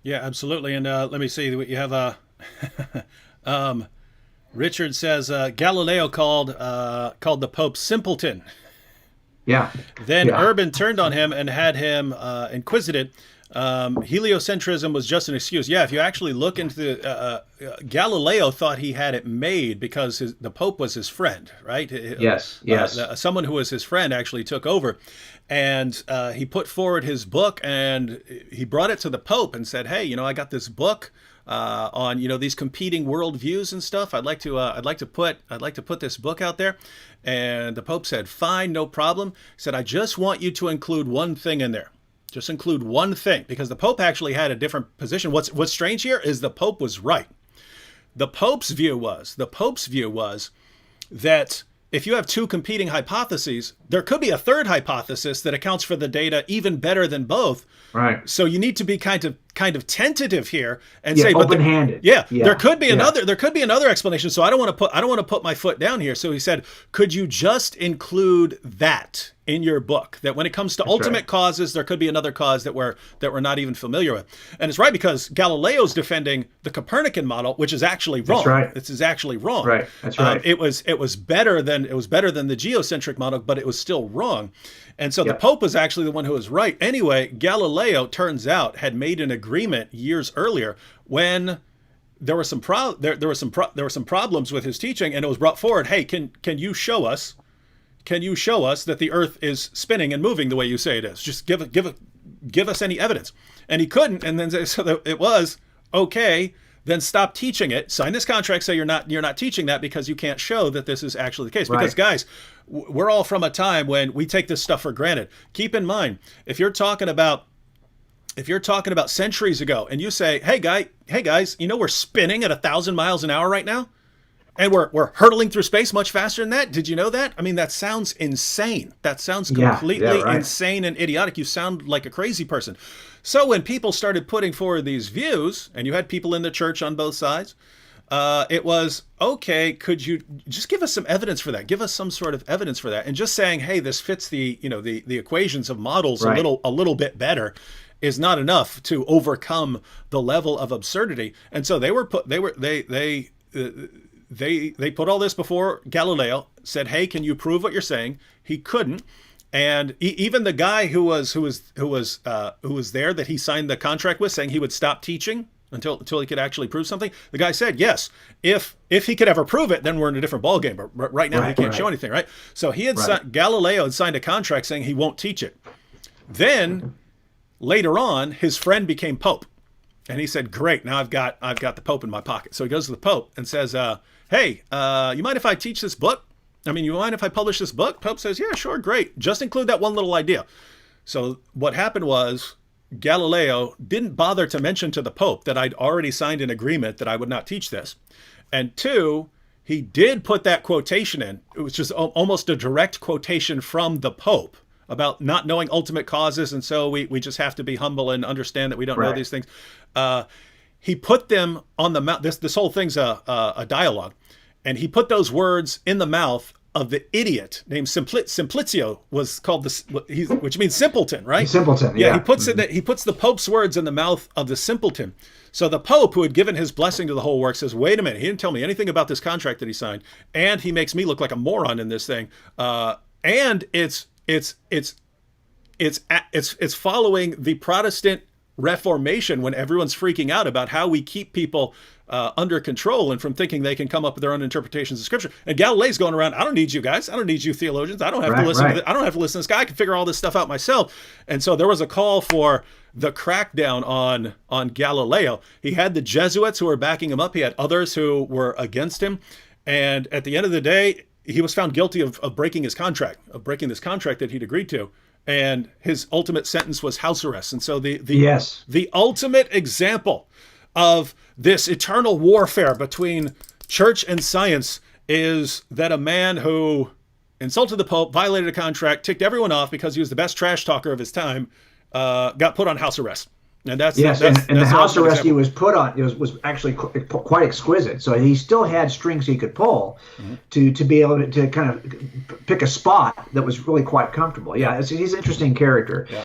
Yeah, absolutely. And let me see. You have a um, Richard says Galileo called the Pope simpleton. Yeah, Then yeah, Urban turned on him and had him inquisited. Heliocentrism was just an excuse. Yeah, if you actually look into Galileo thought he had it made because the Pope was his friend, right? yes, yes, Someone who was his friend actually took over, and he put forward his book and he brought it to the Pope and said, "Hey, I got this book." On these competing worldviews and stuff. I'd like to put this book out there, and the Pope said, "Fine, no problem." He said, "I just want you to include one thing in there. Just include one thing," because the Pope actually had a different position. What's strange here is the Pope was right. The Pope's view was that if you have two competing hypotheses, there could be a third hypothesis that accounts for the data even better than both. right. So you need to be kind of tentative here and Yeah, say, but open-handed. yeah, there Yeah, could be yeah, another explanation. So I don't want to put my foot down here. So he said, could you just include that in your book, that when it comes to that's right. ultimate causes, there could be another cause that we're not even familiar with. And it's right, because Galileo's defending the Copernican model, which is actually That's wrong. right. This is actually wrong. Right. That's right. It was better than the geocentric model, but it was still wrong. And so the Yep. Pope was actually the one who was right. Anyway, Galileo, turns out, had made an agreement years earlier when there were some problems with his teaching, and it was brought forward. Hey, can you show us? Can you show us that the Earth is spinning and moving the way you say it is? Just give us any evidence. And he couldn't. And then so it was okay. Then stop teaching it. Sign this contract. Say you're not teaching that because you can't show that this is actually the case. Because Right. guys, we're all from a time when we take this stuff for granted. Keep in mind, if you're talking about centuries ago, and you say, hey guys, we're spinning at 1,000 miles an hour right now, and we're hurtling through space much faster than that. Did you know that? I mean, that sounds insane. That sounds Yeah. Yeah. completely Right. insane and idiotic. You sound like a crazy person. So when people started putting forward these views, and you had people in the church on both sides, it was okay. Could you just give us some evidence for that? Give us some sort of evidence for that. And just saying, hey, this fits the equations of models Right. a little bit better, is not enough to overcome the level of absurdity. And so they put all this before Galileo, said, "Hey, can you prove what you're saying?" He couldn't, and even the guy who was there that he signed the contract with, saying he would stop teaching until he could actually prove something. The guy said, "Yes, if he could ever prove it, then we're in a different ballgame. But right now, he Right. can't Right. show anything, right?" So Right. Galileo had signed a contract saying he won't teach it. Then later on, his friend became Pope. And he said, "Great, now I've got the Pope in my pocket." So he goes to the Pope and says, "Hey, you mind if I teach this book? I mean, you mind if I publish this book?" Pope says, "Yeah, sure, great. Just include that one little idea." So what happened was Galileo didn't bother to mention to the Pope that I'd already signed an agreement that I would not teach this. And two, he did put that quotation in. It was just almost a direct quotation from the Pope about not knowing ultimate causes, and so we just have to be humble and understand that we don't know Right. these things. He put them on the mouth. This whole thing's a dialogue, and he put those words in the mouth of the idiot named Simplicio, was called which means simpleton, right? Simpleton. Yeah, Yeah. he puts the Pope's words in the mouth of the simpleton. So the Pope, who had given his blessing to the whole work, says, "Wait a minute, he didn't tell me anything about this contract that he signed, and he makes me look like a moron in this thing." And it's following the Protestant Reformation, when everyone's freaking out about how we keep people under control and from thinking they can come up with their own interpretations of Scripture. And Galileo's going around, "I don't need you guys. I don't need you theologians. I don't have to Right. listen. Right. I don't have to listen to this guy. I can figure all this stuff out myself." And so there was a call for the crackdown on Galileo. He had the Jesuits who were backing him up. He had others who were against him. And at the end of the day, he was found guilty of breaking this contract that he'd agreed to. And his ultimate sentence was house arrest. And so Yes. the ultimate example of this eternal warfare between church and science is that a man who insulted the Pope, violated a contract, ticked everyone off because he was the best trash talker of his time, got put on house arrest. And Yes, and the the house ultimate arrest he example. was put on was actually quite exquisite. So he still had strings he could pull to be able to kind of pick a spot that was really quite comfortable. Yeah, he's an interesting character.